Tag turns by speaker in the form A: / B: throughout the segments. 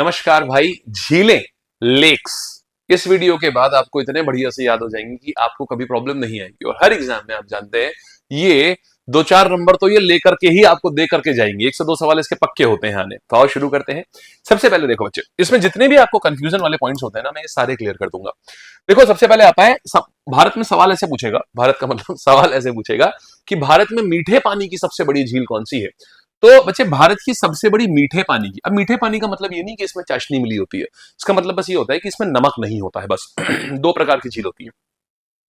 A: नमस्कार भाई। झीलें, लेक्स, इस वीडियो के बाद आपको इतने बढ़िया से याद हो जाएंगे कि आपको कभी प्रॉब्लम नहीं आएगी। और हर एग्जाम में आप जानते हैं ये दो चार नंबर तो ये लेकर के ही आपको दे करके जाएंगे। एक से दो सवाल इसके पक्के होते हैं आने। तो आओ शुरू करते हैं। सबसे पहले देखो बच्चे, इसमें जितने भी आपको कंफ्यूजन वाले पॉइंट्स होते हैं ना, मैं ये सारे क्लियर कर दूंगा। देखो सबसे पहले आता है भारत में सवाल ऐसे पूछेगा, भारत का मतलब सवाल ऐसे पूछेगा कि भारत में मीठे पानी की सबसे बड़ी झील कौन सी है। तो बच्चे, भारत की सबसे बड़ी मीठे पानी की, अब मीठे पानी का मतलब ये नहीं कि इसमें चाशनी मिली होती है, इसका मतलब बस ये होता है कि इसमें नमक नहीं होता है, बस दो प्रकार की झील होती है,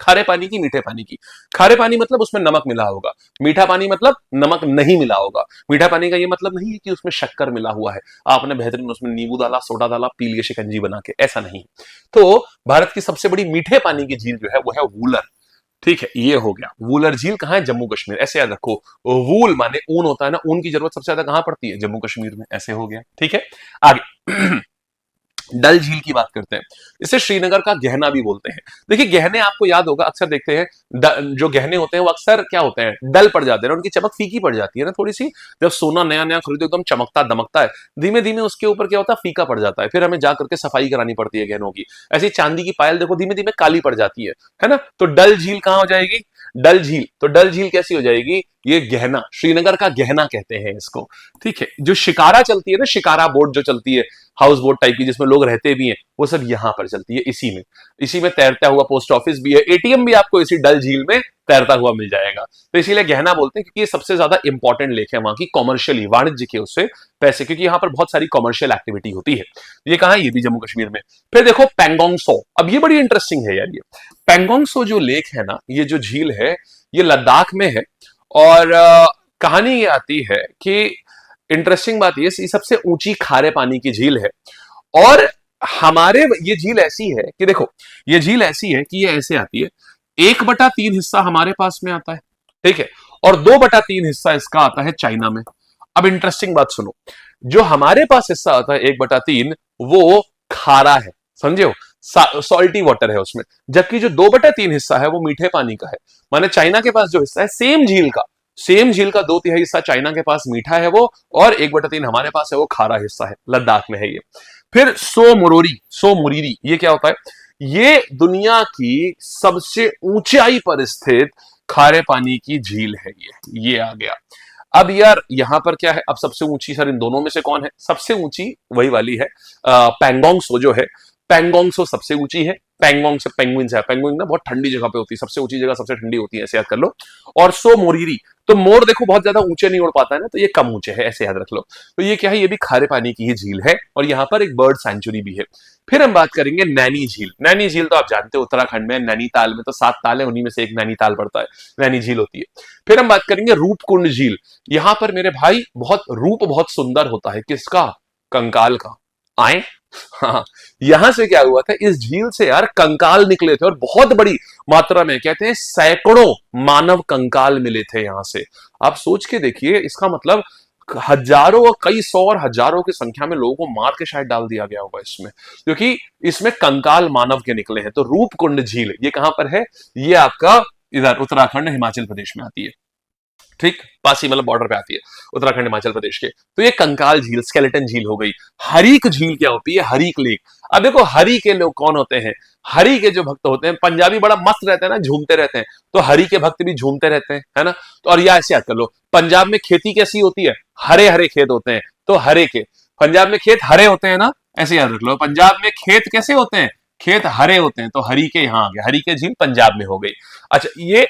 A: खारे पानी की, मीठे पानी की। खारे पानी मतलब उसमें नमक मिला होगा, मीठा पानी मतलब नमक नहीं मिला होगा। मीठा पानी का ये मतलब नहीं है कि उसमें शक्कर मिला हुआ है, आपने बेहतरीन उसमें नींबू डाला, सोडा डाला, पी लिए शिकंजी बना के, ऐसा नहीं। तो भारत की सबसे बड़ी मीठे पानी की झील जो है वो है वूलर। ठीक है, ये हो गया। वूलर झील कहाँ है? जम्मू कश्मीर। ऐसे याद रखो, वूल माने ऊन होता है ना, ऊन की जरूरत सबसे ज्यादा कहां पड़ती है? जम्मू कश्मीर में। ऐसे हो गया, ठीक है। आगे डल झील की बात करते हैं। इसे श्रीनगर का गहना भी बोलते हैं। देखिए गहने आपको याद होगा, अक्सर देखते हैं जो गहने होते हैं वो अक्सर क्या होते हैं? डल पड़ जाते हैं, उनकी चमक फीकी पड़ जाती है ना थोड़ी सी। जब सोना नया नया खरीदो एकदम चमकता दमकता है, धीमे धीमे उसके ऊपर क्या होता है? फीका पड़ जाता है, फिर हमें जा करके सफाई करानी पड़ती है गहनों की। ऐसी चांदी की पायल देखो धीमे धीमे काली पड़ जाती है ना। तो डल झील कहां हो जाएगी? डल झील। तो डल झील कैसी हो जाएगी? ये गहना, श्रीनगर का गहना कहते हैं इसको। ठीक है, जो शिकारा चलती है ना, शिकारा बोट जो चलती है, हाउस बोट टाइप की जिसमें लोग रहते भी हैं, वो सब यहां पर चलती है। इसी में तैरता हुआ पोस्ट ऑफिस भी है, एटीएम भी आपको इसी डल झील में तैरता हुआ मिल जाएगा। तो इसीलिए गहना बोलते हैं, क्योंकि ये सबसे ज्यादा इंपॉर्टेंट लेक है वहां की, कॉमर्शियली, वाणिज्य के उससे पैसे, क्योंकि यहां पर बहुत सारी कॉमर्शियल एक्टिविटी होती है। ये कहां है? ये भी जम्मू कश्मीर में। फिर देखो पेंगोंग सो, अब ये बड़ी इंटरेस्टिंग है यार। ये पेंगोंग सो जो लेक है ना, ये जो झील है, ये लद्दाख में है। और कहानी ये आती है कि इंटरेस्टिंग बात ये सबसे ऊंची खारे पानी की झील है। और हमारे ये झील ऐसी है कि देखो, ये झील ऐसी है कि ये ऐसे आती है, 1/3 हिस्सा हमारे पास में आता है, ठीक है, और 2/3 हिस्सा इसका आता है चाइना में। अब इंटरेस्टिंग बात सुनो, जो हमारे पास हिस्सा आता है 1/3, वो खारा है, समझे हो, सॉल्टी वाटर है उसमें। जबकि जो 2/3 हिस्सा है वो मीठे पानी का है। माने चाइना के पास जो हिस्सा है सेम झील का 2/3 हिस्सा चाइना के पास मीठा है वो, और 1/3 हमारे पास है वो खारा हिस्सा है, लद्दाख में है ये। फिर सो मुरीरी, ये क्या होता है? ये दुनिया की सबसे ऊंचाई पर स्थित खारे पानी की झील है ये आ गया। अब यार यहां पर क्या है? अब सबसे ऊंची सर इन दोनों में से कौन है? सबसे ऊंची वही वाली है, पैंगोंग सो जो है, पैंगोंग सो सबसे ऊंची है। पैंगोंग से पेंगुइन है, पेंगुइन ना बहुत ठंडी जगह पे होती है, सबसे ऊंची जगह सबसे ठंडी होती है, ऐसे याद कर लो। और सो मोरीरी, तो मोर देखो बहुत ज्यादा ऊंचे नहीं उड़ पाता है ना, तो ये कम ऊंचे है, ऐसे याद रख लो। तो ये क्या है? ये भी खारे पानी की ही झील है, और यहाँ पर एक बर्ड सेंचुरी भी है। फिर हम बात करेंगे नैनी झील। नैनी झील तो आप जानते हो उत्तराखंड में, नैनीताल में तो 7 ताल है, उन्हीं में से एक नैनीताल पड़ता है, नैनी झील होती है। फिर हम बात करेंगे रूपकुंड झील। यहां पर मेरे भाई बहुत सुंदर होता है, किसका? कंकाल का। आए, हाँ, यहां से क्या हुआ था? इस झील से यार कंकाल निकले थे, और बहुत बड़ी मात्रा में, कहते हैं सैकड़ों मानव कंकाल मिले थे यहां से। आप सोच के देखिए, इसका मतलब हजारों और कई सौ और हजारों की संख्या में लोगों को मार के शायद डाल दिया गया होगा इसमें, क्योंकि इसमें कंकाल मानव के निकले हैं। तो रूपकुंड झील ये कहां पर है? ये आपका इधर उत्तराखंड हिमाचल प्रदेश में आती है, ठीक, पास ही मतलब बॉर्डर पे आती है उत्तराखंड हिमाचल प्रदेश के। तो ये कंकाल झील, स्केलेटन झील हो गई। हरिक झील क्या होती है? हरिक लेक। अब देखो हरि के लोग कौन होते हैं? हरि के जो भक्त होते हैं, पंजाबी बड़ा मस्त रहते हैं ना, झूमते रहते हैं, तो हरि के भक्त भी झूमते रहते हैं, है ना। तो और या ऐसे याद कर लो, पंजाब में खेती कैसी होती है? हरे हरे खेत होते हैं, तो हरे के, पंजाब में खेत हरे होते हैं ना, ऐसे याद रख लो। पंजाब में खेत कैसे होते हैं? खेत हरे होते हैं, तो हरि के यहां आ गया, हरि के झील पंजाब में हो गई। अच्छा, ये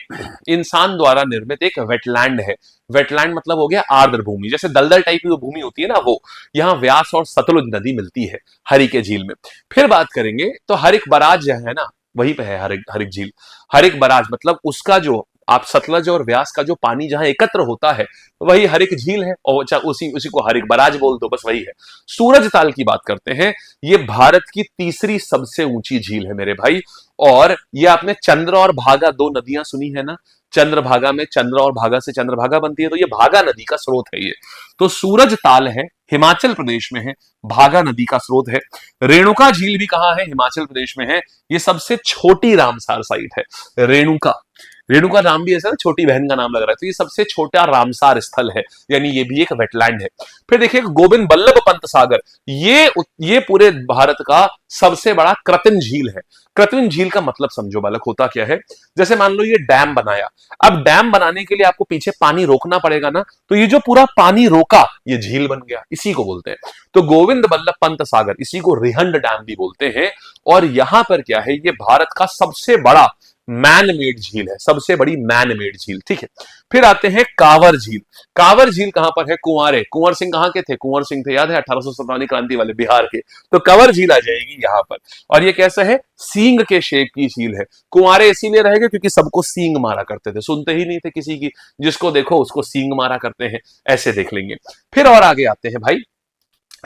A: इंसान द्वारा निर्मित एक वेटलैंड है। वेटलैंड मतलब हो गया आर्द्र भूमि, जैसे दलदल टाइप की जो भूमि होती है ना, वो यहाँ व्यास और सतलुज नदी मिलती है हरि के झील में। फिर बात करेंगे तो हरिक बराज जो है ना, वहीं पे है हरिक झील। हरिक बराज मतलब उसका जो आप सतलज और व्यास का जो पानी जहां एकत्र होता है, वही हरिक झील है, और उसी उसी को हरिक बराज बोल दो, बस वही है। सूरज ताल की बात करते हैं, ये भारत की तीसरी सबसे ऊंची झील है मेरे भाई। और ये आपने चंद्र और भागा दो नदियां सुनी है ना, चंद्रभागा में चंद्र और भागा से चंद्रभागा बनती है, तो ये भागा नदी का स्रोत है ये। तो सूरज ताल है, हिमाचल प्रदेश में है, भागा नदी का स्रोत है। रेणुका झील भी कहां है? हिमाचल प्रदेश में है। ये सबसे छोटी रामसार साइट है रेणुका। रेणुका नाम भी ऐसा ना, छोटी बहन का नाम लग रहा है, तो ये सबसे छोटा रामसार स्थल है, यानी ये भी एक वेटलैंड है। फिर देखिए गोविंद बल्लभ पंत सागर, ये पूरे भारत का सबसे बड़ा कृत्रिम झील है। कृत्रिम झील का मतलब समझो बालक, होता क्या है, जैसे मान लो ये डैम बनाया, अब डैम बनाने के लिए आपको पीछे पानी रोकना पड़ेगा ना, तो ये जो पूरा पानी रोका ये झील बन गया, इसी को बोलते हैं। तो गोविंद बल्लभ पंत सागर, इसी को रिहंड डैम भी बोलते हैं। और यहां पर क्या है, ये भारत का सबसे बड़ा मैन मेड झील है, सबसे बड़ी मैन मेड झील, ठीक है। फिर आते हैं कांवर झील। कांवर झील कहां पर है, कुंवारे, कुंवर सिंह कहां के थे, कुंवर सिंह थे, याद है 1857 क्रांति वाले, बिहार के। तो कांवर झील आ जाएगी यहां पर। और ये कैसा है, सींग के शेप की झील है। कुंवारे इसीलिए रहेगा क्योंकि सबको सींग मारा करते थे, सुनते ही नहीं थे किसी की, जिसको देखो उसको सींग मारा करते हैं, ऐसे देख लेंगे। फिर और आगे आते हैं भाई,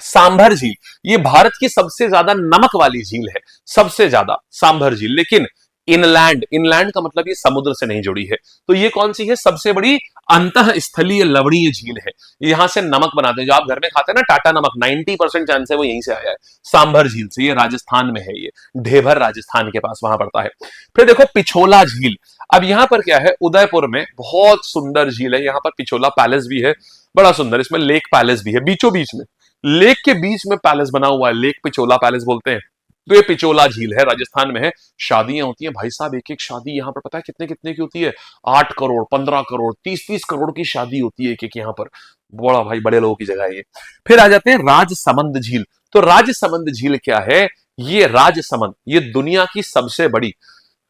A: सांभर झील, ये भारत की सबसे ज्यादा नमक वाली झील है, सबसे ज्यादा सांभर झील, लेकिन इनलैंड, इनलैंड का मतलब ये समुद्र से नहीं जुड़ी है। तो ये कौन सी है, सबसे बड़ी अंतः स्थलीय लवणीय झील है। यहां से नमक बनाते हैं, जो आप घर में खाते हैं ना टाटा नमक, 90% चांस है वो यहीं से आया है, सांभर झील से। ये राजस्थान में है, ये ढेबर राजस्थान के पास वहां पड़ता है। फिर देखो पिछोला झील, अब यहां पर क्या है, उदयपुर में बहुत सुंदर झील है, यहां पर पिछोला पैलेस भी है, बड़ा सुंदर, इसमें लेक पैलेस भी है बीचों बीच में, लेक के बीच में पैलेस बना हुआ है, लेक पिछोला पैलेस बोलते हैं। तो ये पिछोला झील है, राजस्थान में है। शादियां होती हैं भाई साहब, एक एक शादी यहाँ पर पता है कितने कितने की होती है, 8 करोड़, 15 करोड़, 30-30 करोड़ की शादी होती है एक एक यहाँ पर, बड़ा भाई बड़े लोगों की जगह है ये। फिर आ जाते हैं राजसमंद झील। तो राजसमंद झील क्या है, ये राजसमंद, ये दुनिया की सबसे बड़ी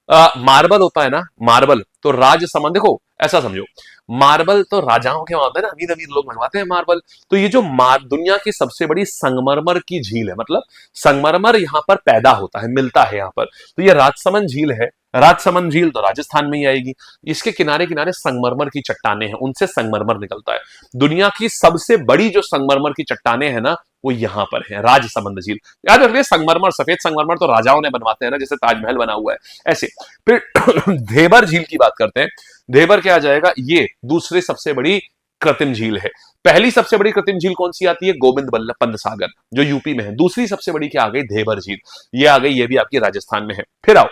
A: मार्बल होता है ना, मार्बल, तो राजसमंद, देखो ऐसा समझो, मार्बल तो राजाओं के वहां होता है ना, अमीर अमीर लोग मंगवाते हैं मार्बल। तो ये जो दुनिया की सबसे बड़ी संगमरमर की झील है, मतलब संगमरमर यहां पर पैदा होता है, मिलता है यहां पर, तो ये राजसमंद झील है। राजसमंद झील तो राजस्थान में ही आएगी। इसके किनारे किनारे संगमरमर की चट्टाने हैं, उनसे संगमरमर निकलता है। दुनिया की सबसे बड़ी जो संगमरमर की चट्टाने हैं ना, वो यहां पर है, राजसमंद झील। याद रखिए, संगमरमर, सफेद संगमरमर तो राजाओं ने बनवाते हैं ना, जैसे ताजमहल बना हुआ है ऐसे। फिर धेबर झील की बात करते हैं। धेबर क्या आ जाएगा, ये दूसरी सबसे बड़ी कृत्रिम झील है। पहली सबसे बड़ी कृत्रिम झील कौन सी आती है, गोविंद बल्लभ पंत सागर, जो यूपी में है। दूसरी सबसे बड़ी क्या आ गई, धेबर झील, ये आ गई, ये भी आपकी राजस्थान में है। फिर आओ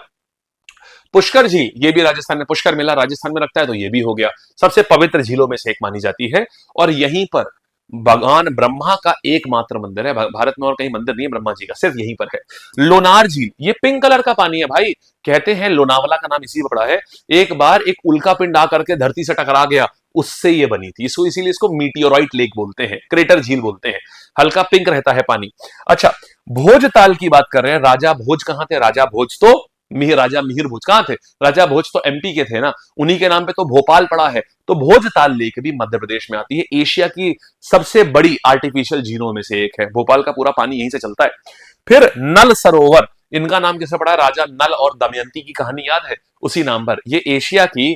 A: पुष्कर झील, ये भी राजस्थान में, पुष्कर मेला राजस्थान में लगता है, तो ये भी हो गया, सबसे पवित्र झीलों में से एक मानी जाती है। और यहीं पर भगवान ब्रह्मा का एकमात्र मंदिर है भारत में, और कहीं मंदिर नहीं है ब्रह्मा जी का, सिर्फ यहीं पर है। लोनार झील, ये पिंक कलर का पानी है भाई, कहते हैं लोनावला का नाम इसी पर पड़ा है। एक बार एक उल्का पिंड आकर के धरती से टकरा गया, उससे ये बनी थी, इसको इसीलिए इसको मीटियोराइट लेक बोलते हैं, क्रेटर झील बोलते हैं, हल्का पिंक रहता है पानी। अच्छा, भोजताल की बात कर रहे हैं, राजा भोज कहां थे, राजा भोज तो राजा मिहिर भोज कहां थे, राजा भोज तो एमपी के थे ना, उन्हीं के नाम पे तो भोपाल पड़ा है। तो भोजताल लेक भी मध्य प्रदेश में आती है, एशिया की सबसे बड़ी आर्टिफिशियल झीलों में से एक है, भोपाल का पूरा पानी यहीं से चलता है। फिर नल सरोवर, इनका नाम किससे पड़ा है, राजा नल और दमयंती की कहानी याद है, उसी नाम पर। ये एशिया की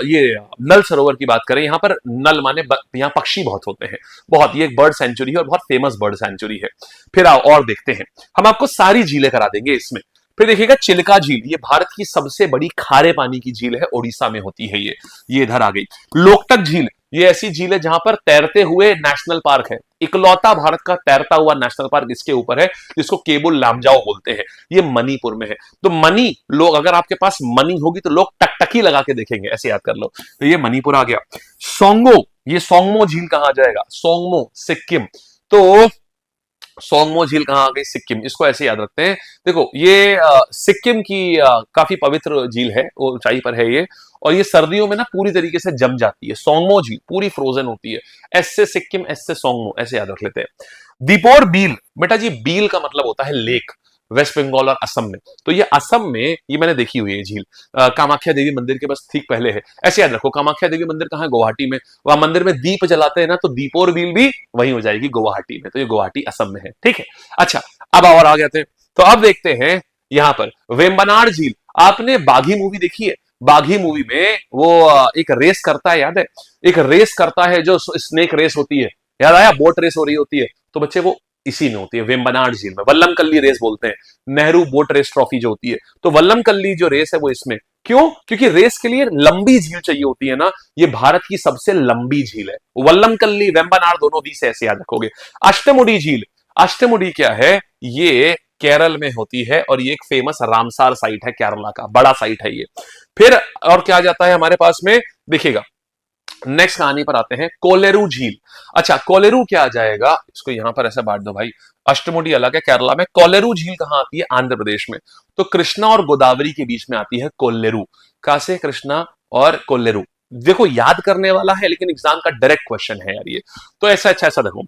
A: ये नल सरोवर की बात करें, यहां पर नल माने यहां पक्षी बहुत होते हैं, बहुत, ये एक बर्ड सेंचुरी है और बहुत फेमस बर्ड सेंचुरी है। फिर आओ और देखते हैं, हम आपको सारी झीलें करा देंगे इसमें। फिर देखिएगा चिल्का झील, ये भारत की सबसे बड़ी खारे पानी की झील है, ओडिशा में होती है ये इधर आ गई। लोकटक झील, ये ऐसी झील है जहां पर तैरते हुए नेशनल पार्क है, इकलौता भारत का तैरता हुआ नेशनल पार्क इसके ऊपर है, जिसको केबुल लामजाओ बोलते हैं, ये मणिपुर में है। तो मनी लोग, अगर आपके पास मनी होगी तो लोग टकटकी लगा के देखेंगे, ऐसे याद कर लो। तो ये मणिपुर आ गया। सोंगो, ये सोंगमो झील कहां आ जाएगा, सोंगमो सिक्किम। तो सोंगमो झील कहां आ गई, सिक्किम, इसको ऐसे याद रखते हैं। देखो ये सिक्किम की काफी पवित्र झील है, वो ऊंचाई पर है ये, और ये सर्दियों में ना पूरी तरीके से जम जाती है, सोंगमो झील पूरी फ्रोजन होती है। एस से सिक्किम, एस से सोंगमो, ऐसे याद रख लेते हैं। दीपोर बील, बेटा जी बील का मतलब होता है लेक, वेस्ट बंगाल और असम में। तो ये असम में, ये मैंने देखी हुई है झील, कामाख्या देवी मंदिर के बस ठीक पहले है, ऐसे याद रखो। कामाख्या देवी मंदिर कहां है, गुवाहाटी में, वहां मंदिर में दीप जलाते हैं ना, तो दीपोर बील भी वहीं हो जाएगी, गुवाहाटी में। तो ये गुवाहाटी असम में है, ठीक है। अच्छा, अब और आ गए थे, तो अब देखते हैं यहां पर वेम्बनाड झील। आपने बाघी मूवी देखी है, बाघी मूवी में वो एक रेस करता है, याद है, एक रेस करता है जो स्नेक रेस होती है, याद आया, बोट रेस हो रही होती है, तो बच्चे वो इसी में होती है, वेम्बनाड झील में। वल्लम रेस बोलते हैं, नेहरू बोट रेस ट्रॉफी जो होती है, तो वल्लम जो रेस है वो इसमें। क्यों, क्योंकि रेस के लिए लंबी झील चाहिए होती है ना, ये भारत की सबसे लंबी झील है, वल्लम वेम्बनाड दोनों भी से ऐसे याद रखोगे। अष्टमुडी झील, अष्टमुडी क्या है, ये केरल में होती है और ये एक फेमस रामसार साइट है, केरला का बड़ा साइट है ये। फिर और क्या जाता है हमारे पास में, देखिएगा नेक्स्ट कहानी पर आते हैं, कोलेरू झील। अच्छा कोलेरू क्या आ जाएगा, इसको यहां पर ऐसे बांट दो भाई, अष्टमुडी अलग है केरला में, कोलेरू झील कहां आती है, आंध्र प्रदेश में। तो कृष्णा और गोदावरी के बीच में आती है कोलेरू। कहां से कृष्णा और कोलेरू, देखो याद करने वाला है लेकिन एग्जाम का डायरेक्ट क्वेश्चन है यार ये। तो ऐसा अच्छा ऐसा देखो,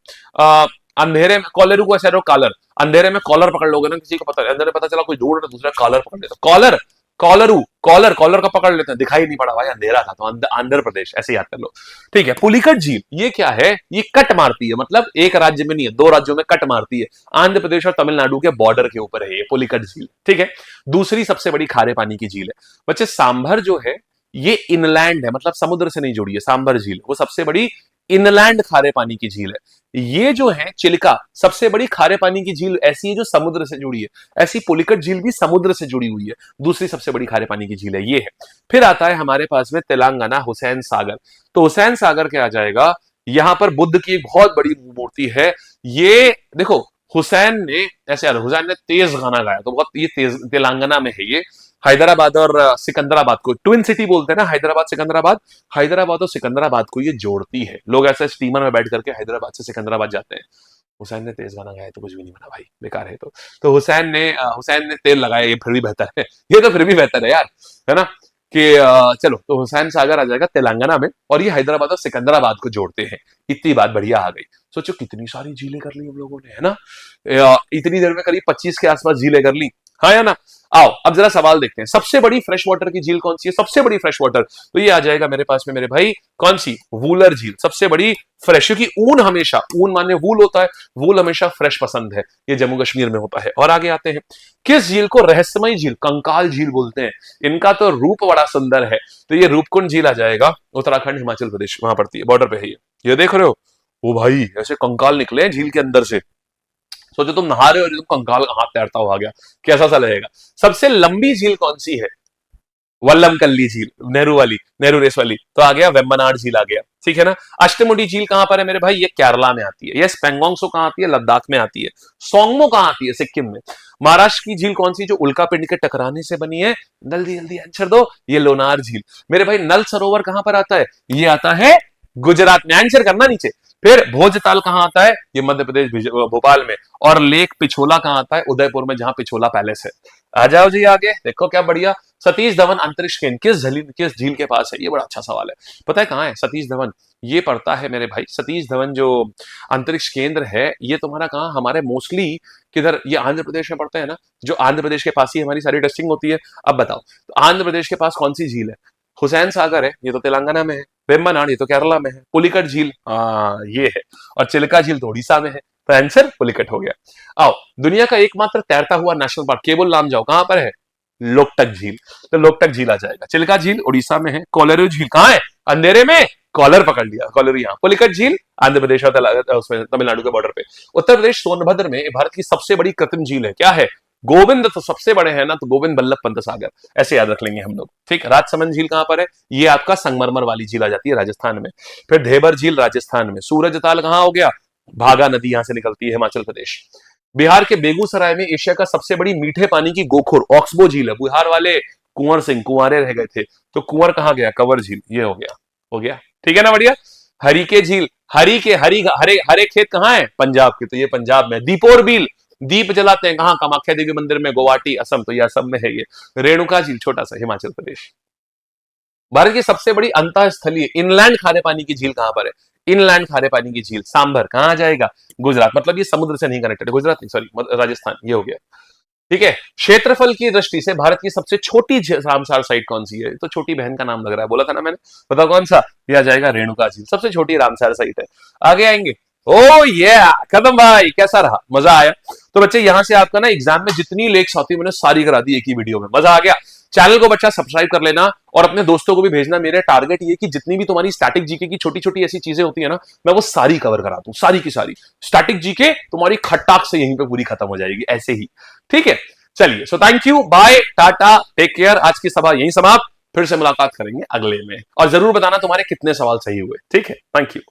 A: अंधेरे में कोलेरू को ऐसे कॉलर, अंधेरे में कॉलर पकड़ लोगे ना, किसी को पता अंधेरे पता चला कोई ढूंढ रहा, दूसरा कॉलर पकड़ लेता, कॉलर कॉलरू कॉलर कॉलर का पकड़ लेते हैं, दिखाई नहीं पड़ा भाई अंधेरा था, तो आंध्र प्रदेश, ऐसे याद कर लो। ठीक है, पुलिकट झील ये क्या है, ये कट मारती है, मतलब एक राज्य में नहीं है, दो राज्यों में कट मारती है, आंध्र प्रदेश और तमिलनाडु के बॉर्डर के ऊपर है ये पुलिकट झील। ठीक है, दूसरी सबसे बड़ी खारे पानी की झील है बच्चे सांभर, जो है ये इनलैंड है, मतलब समुद्र से नहीं जुड़ी है, सांभर झील वो सबसे बड़ी इनलैंड खारे पानी की झील है। ये जो है चिल्का सबसे बड़ी खारे पानी की झील ऐसी है जो समुद्र से जुड़ी है, ऐसी पुलिकट झील भी समुद्र से जुड़ी हुई है, दूसरी सबसे बड़ी खारे पानी की झील है ये है। फिर आता है हमारे पास में तेलंगाना हुसैन सागर। तो हुसैन सागर क्या आ जाएगा, यहां पर बुद्ध की एक बहुत बड़ी मूर्ति है। ये देखो हुसैन ने ऐसे यार, हुसैन ने तेज गाना गाया, तो बहुत ये तेज तेलंगाना में है ये। हैदराबाद और सिकंदराबाद को ट्विन सिटी बोलते हैं ना, हैदराबाद सिकंदराबाद, हैदराबाद और सिकंदराबाद को ये जोड़ती है। लोग ऐसे स्टीमर में बैठ करके हैदराबाद से सिकंदराबाद जाते हैं। हुसैन ने तेज गाना गाया तो कुछ भी नहीं बना भाई, बेकार है। तो हुसैन ने तेल लगाया, ये फिर भी बेहतर है, ये तो फिर भी बेहतर है यार, है ना। कि चलो तो हुसैन सागर आ जाएगा तेलंगाना में, और ये हैदराबाद और सिकंदराबाद को जोड़ते हैं। इतनी बात बढ़िया आ गई। सोचो कितनी सारी झीलें कर ली हम लोगों ने, है ना। इतनी देर में करीब 25 के आसपास झीलें कर ली, हाँ या ना। आओ अब जरा सवाल देखते हैं, सबसे बड़ी फ्रेश वाटर की झील कौन सी है, सबसे बड़ी फ्रेश वाटर, तो ये आ जाएगा मेरे पास में मेरे भाई, कौन सी, वूलर झील, सबसे बड़ी फ्रेश, क्योंकि ऊन हमेशा, ऊन माने वूल होता है, वूल हमेशा फ्रेश पसंद है, ये जम्मू कश्मीर में होता है। और आगे आते हैं, किस झील को रहस्यमयी झील, कंकाल झील बोलते हैं, इनका तो रूप बड़ा सुंदर है, तो ये रूपकुंड झील आ जाएगा, उत्तराखंड हिमाचल प्रदेश वहां पड़ती है, बॉर्डर पे है ये देख रहे हो, ओ भाई ऐसे कंकाल निकले हैं झील के अंदर से। सोचो तुम नहा रहे हो, तुम कंकाल हाथ तैरता हुआ गया, कैसा सा लगेगा। सबसे लंबी झील कौन सी है, वल्लमकल्ली झील, नेहरू वाली, नेहरू रेस वाली, तो आ गया वेम्बनाड झील आ गया, ठीक है ना। अष्टमुडी झील कहां पर है मेरे भाई, ये केरला में आती है। यस, पेंगोंगसो कहां आती है, लद्दाख में आती है। सोंगमो कहां आती है, सिक्किम में। महाराष्ट्र की झील कौन सी जो उल्का पिंड के टकराने से बनी है, जल्दी जल्दी आंसर दो, ये लोनार झील। मेरे भाई नल सरोवर कहां पर आता है, ये आता है गुजरात में, आंसर करना नीचे। फिर भोजताल कहां आता है, ये मध्य प्रदेश भोपाल में। और लेक पिछोला कहां आता है, उदयपुर में, जहां पिछोला पैलेस है। आ जाओ जी आगे, देखो क्या बढ़िया। सतीश धवन अंतरिक्ष केंद्र किस झील के पास है, ये बड़ा अच्छा सवाल है। पता है कहां है सतीश धवन, ये पड़ता है मेरे भाई, सतीश धवन जो अंतरिक्ष केंद्र है ये तुम्हारा कहां, हमारे मोस्टली किधर, ये आंध्र प्रदेश में पड़ता है ना, जो आंध्र प्रदेश के पास ही हमारी सारी टेस्टिंग होती है। अब बताओ तो आंध्र प्रदेश के पास कौन सी झील है, हुसैन सागर है, ये तो तेलंगाना में है। वेम्बनाड ये तो केरला में है। पुलिकट झील ये है। और चिल्का झील तो उड़ीसा में है, तो आंसर पुलिकट हो गया। आओ, दुनिया का एकमात्र तैरता हुआ नेशनल पार्क, केवल नाम जाओ कहां पर है, लोकटक झील, तो लोकटक झील आ जाएगा। चिल्का झील उड़ीसा में है। कोलेरू झील कहां है, अंधेरे में कॉलर पकड़ लिया, कॉलर यहाँ। पुलिकट झील आंध्र प्रदेश और तमिलनाडु के बॉर्डर पे। उत्तर प्रदेश सोनभद्र में भारत की सबसे बड़ी कृत्रिम झील है, क्या है, गोविंद, तो सबसे बड़े हैं ना, तो गोविंद बल्लभ पंत सागर, ऐसे याद रख लेंगे हम लोग, ठीक। राजसमंद झील कहां पर है, ये आपका संगमरमर वाली झील आ जाती है राजस्थान में। फिर धेबर झील राजस्थान में। सूरजताल कहां हो गया, भागा नदी यहां से निकलती है, हिमाचल प्रदेश। बिहार के बेगूसराय में एशिया का सबसे बड़ी मीठे पानी की गोखुर ऑक्सबो झील है। बिहार वाले कुंवर सिंह कुंवारे रह गए थे, तो कुंवर कहां गया, कंवर झील, ये हो गया, ठीक है ना, बढ़िया। हरिके झील, हरी के हरे खेत कहां है, पंजाब के, तो ये पंजाब में। दीपोर बील, दीप जलाते हैं कहां, कामाख्या देवी मंदिर में, गुवाहाटी असम, तो ये असम में है ये। रेणुका झील छोटा सा, हिमाचल प्रदेश। भारत की सबसे बड़ी अंतःस्थलीय इनलैंड खारे पानी की झील कहां पर है, इनलैंड खारे पानी की झील सांभर कहां आ जाएगा, गुजरात, मतलब ये समुद्र से नहीं कनेक्टेड, गुजरात नहीं, सॉरी राजस्थान, ये हो गया, ठीक है। क्षेत्रफल की दृष्टि से भारत की सबसे छोटी रामसार साइट कौन सी है, तो छोटी बहन का नाम लग रहा है, बोला था ना मैंने, बताओ कौन सा, यह आ जाएगा रेणुका झील, सबसे छोटी रामसार साइट है। आगे आएंगे, ओ ये कदम भाई कैसा रहा, मजा आया। तो बच्चे यहां से आपका ना एग्जाम में जितनी लेक्स आती है मैंने सारी करा दी एक ही वीडियो में, मजा आ गया। चैनल को बच्चा सब्सक्राइब कर लेना और अपने दोस्तों को भी भेजना। मेरा टारगेट ये कि जितनी भी तुम्हारी स्टैटिक जीके की छोटी छोटी ऐसी चीजें होती है ना, मैं वो सारी कवर करा दूं, सारी की सारी स्टैटिक जीके तुम्हारी खट्टाक से यहीं पे पूरी खत्म हो जाएगी ऐसे ही, ठीक है। चलिए, so thank you, bye, tata, take care. आज की सभा यहीं समाप्त, फिर से मुलाकात करेंगे अगले में, और जरूर बताना तुम्हारे कितने सवाल सही हुए, ठीक है। Thank you.